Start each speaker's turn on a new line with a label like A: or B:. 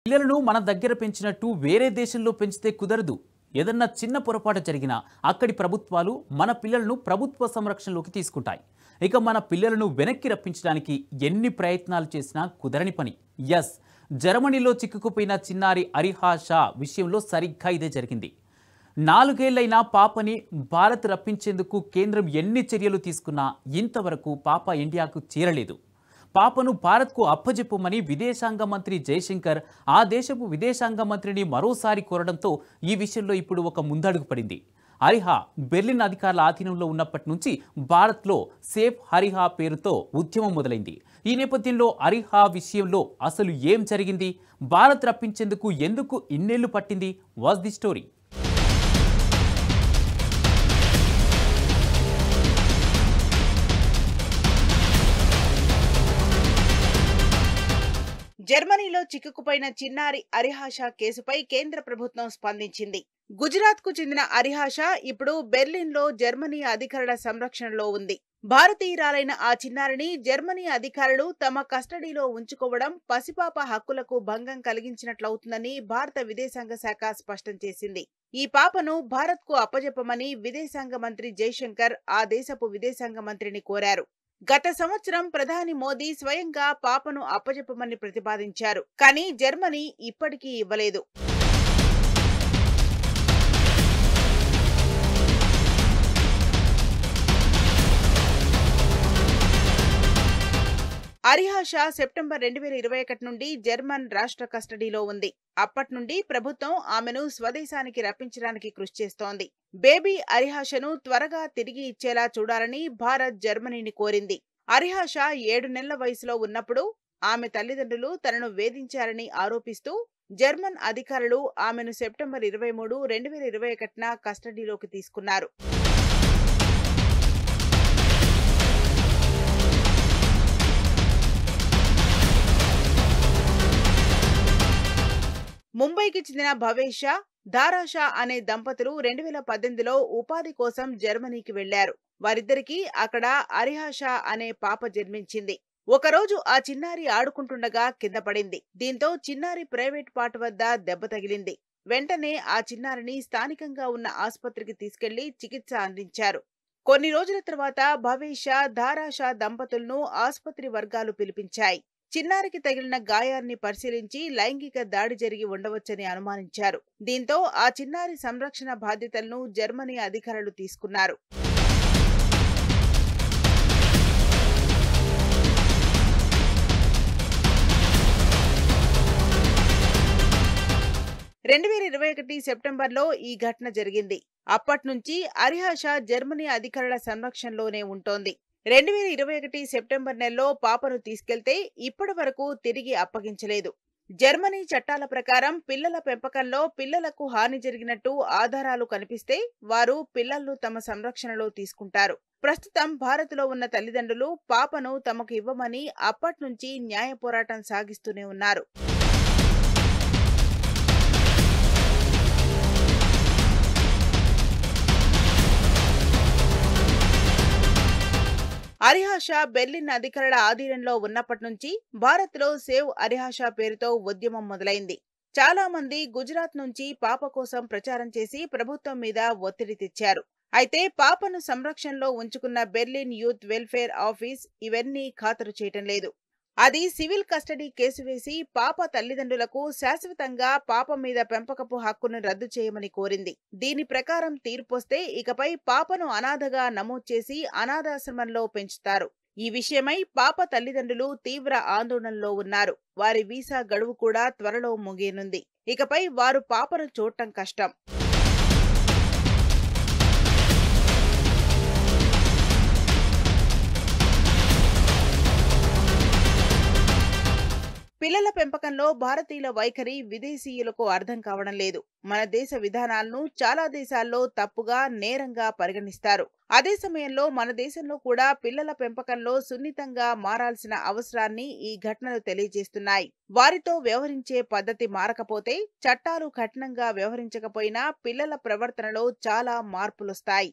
A: పిల్లలను మన దగ్గర పెంచినట్టు వేరే దేశంలో పెంచితే కుదరదు. ఏదన్నా చిన్న పొరపాటు జరిగినా అక్కడి ప్రభుత్వాలు మన పిల్లలను ప్రభుత్వ సంరక్షణలోకి తీసుకుంటాయి. ఇక మన పిల్లలను వెనక్కి రప్పించడానికి ఎన్ని ప్రయత్నాలు చేసినా కుదరని పని. ఎస్, జర్మనీలో చిక్కుకుపోయిన చిన్నారి అరిహా షా విషయంలో సరిగ్గా ఇదే జరిగింది. 4 ఏళ్లైన పాపని భారత్ రప్పించేందుకు కేంద్రం ఎన్ని చర్యలు తీసుకున్నా ఇంతవరకు పాప ఇండియాకు చేరలేదు. పాపను భారత్కు అప్పజెప్పమని విదేశాంగ మంత్రి జయశంకర్ ఆ దేశపు విదేశాంగ మంత్రిని మరోసారి కోరడంతో ఈ విషయంలో ఇప్పుడు ఒక ముందడుగు పడింది. అరిహా బెర్లిన్ అధికారుల ఆధీనంలో ఉన్నప్పటి నుంచి భారత్లో సేఫ్ హరిహా పేరుతో ఉద్యమం మొదలైంది. ఈ నేపథ్యంలో అరిహా విషయంలో అసలు ఏం జరిగింది, భారత్ రప్పించేందుకు ఎందుకు ఇన్నేళ్లు పట్టింది, వాజ్ ది స్టోరీ.
B: జర్మనీలో చిక్కుకుపోయిన చిన్నారి అరిహా షా కేసుపై కేంద్ర ప్రభుత్వం స్పందించింది. గుజరాత్ కు చెందిన అరిహా షా ఇప్పుడు బెర్లిన్లో జర్మనీ అధికారుల సంరక్షణలో ఉంది. భారతీయురాలైన ఆ చిన్నారిని జర్మనీ అధికారులు తమ కస్టడీలో ఉంచుకోవడం పసిపాప హక్కులకు భంగం కలిగించినట్లవుతుందని భారత విదేశాంగ శాఖ స్పష్టం చేసింది. ఈ పాపను భారత్కు అప్పజెప్పమని విదేశాంగ మంత్రి జైశంకర్ ఆ దేశపు విదేశాంగ మంత్రిని కోరారు. గత సంవత్సరం ప్రధాని మోదీ స్వయంగా పాపను అప్పజెప్పమని ప్రతిపాదించారు. కానీ జర్మనీ ఇప్పటికీ ఇవ్వలేదు. అరిహా షా సెప్టెంబర్ 2021 నుండి జర్మన్ రాష్ట్ర కస్టడీలో ఉంది. అప్పటి నుండి ప్రభుత్వం ఆమెను స్వదేశానికి రప్పించడానికి కృషి చేస్తోంది. బేబీ అరిహా షాను త్వరగా తిరిగి ఇచ్చేలా చూడాలని భారత్ జర్మనీని కోరింది. అరిహా షా 7 నెలల వయసులో ఉన్నప్పుడు ఆమె తల్లిదండ్రులు తనను వేధించారని ఆరోపిస్తూ జర్మన్ అధికారులు ఆమెను సెప్టెంబర్ 23, 2021 కస్టడీలోకి తీసుకున్నారు. ముంబైకి చెందిన భవేష్ షా, దారా షా అనే దంపతులు 2018లో ఉపాధి కోసం జర్మనీకి వెళ్లారు. వారిద్దరికీ అక్కడ అరిహా షా అనే పాప జన్మించింది. ఒకరోజు ఆ చిన్నారి ఆడుకుంటుండగా కింద పడింది. దీంతో చిన్నారి ప్రైవేట్ పార్ట్ వద్ద దెబ్బ తగిలింది. వెంటనే ఆ చిన్నారిని స్థానికంగా ఉన్న ఆసుపత్రికి తీసుకెళ్లి చికిత్స అందించారు. కొన్ని రోజుల తర్వాత భవేష్ షా, దారా షా దంపతులను ఆసుపత్రి వర్గాలు పిలిపించాయి. చిన్నారికి తగిలిన గాయాన్ని పరిశీలించి లైంగిక దాడి జరిగి ఉండవచ్చని అనుమానించారు. దీంతో ఆ చిన్నారి సంరక్షణ బాధ్యతలను జర్మనీ అధికారులు తీసుకున్నారు. సెప్టెంబర్లో ఈ ఘటన జరిగింది. అప్పట్నుంచి అరిహా షా జర్మనీ అధికారుల సంరక్షణలోనే ఉంటోంది. 2021 సెప్టెంబర్ నెలలో పాపను తీసుకెళ్తే ఇప్పటి వరకు తిరిగి అప్పగించలేదు. జర్మనీ చట్టాల ప్రకారం పిల్లల పెంపకంలో పిల్లలకు హాని జరిగినట్టు ఆధారాలు కనిపిస్తే వారు పిల్లలను తమ సంరక్షణలో తీసుకుంటారు. ప్రస్తుతం భారత్లో ఉన్న తల్లిదండ్రులు పాపను తమకు ఇవ్వమని అప్పట్నుంచి న్యాయ పోరాటం సాగిస్తూనే ఉన్నారు. అరిహా షా బెర్లిన్ అధికారుల ఆధీనంలో ఉన్నప్పటి నుంచి భారత్లో సేవ్ అరిహా షా పేరుతో ఉద్యమం మొదలైంది. చాలా మంది గుజరాత్ నుంచి పాప కోసం ప్రచారం చేసి ప్రభుత్వం మీద ఒత్తిడి తెచ్చారు. అయితే పాపను సంరక్షణలో ఉంచుకున్న బెర్లిన్ యూత్ వెల్ఫేర్ ఆఫీస్ ఇవన్నీ ఖాతరు చేయటం లేదు. అది సివిల్ కస్టడీ కేసు వేసి పాప తల్లిదండ్రులకు శాశ్వతంగా పాప మీద పెంపకపు హక్కును రద్దు చేయమని కోరింది. దీని ప్రకారం తీర్పొస్తే ఇకపై పాపను అనాథగా నమోదు చేసి అనాథాశ్రమంలో పెంచుతారు. ఈ విషయమై పాప తల్లిదండ్రులు తీవ్ర ఆందోళనలో ఉన్నారు. వారి వీసా గడువు కూడా త్వరలో ముగియనుంది. ఇకపై వారు పాపను చూడటం కష్టం. పిల్లల పెంపకంలో భారతీయుల వైఖరి విదేశీయులకు అర్థం కావడం లేదు. మన దేశ విధానాలను చాలా దేశాల్లో తప్పుగా, నేరంగా పరిగణిస్తారు. అదే సమయంలో మన దేశంలో కూడా పిల్లల పెంపకంలో సున్నితంగా మారాల్సిన అవసరాన్ని ఈ ఘటనలు తెలియజేస్తున్నాయి. వారితో వ్యవహరించే పద్ధతి మారకపోతే, చట్టాలు కఠినంగా వ్యవహరించకపోయినా పిల్లల ప్రవర్తనలో చాలా మార్పులొస్తాయి.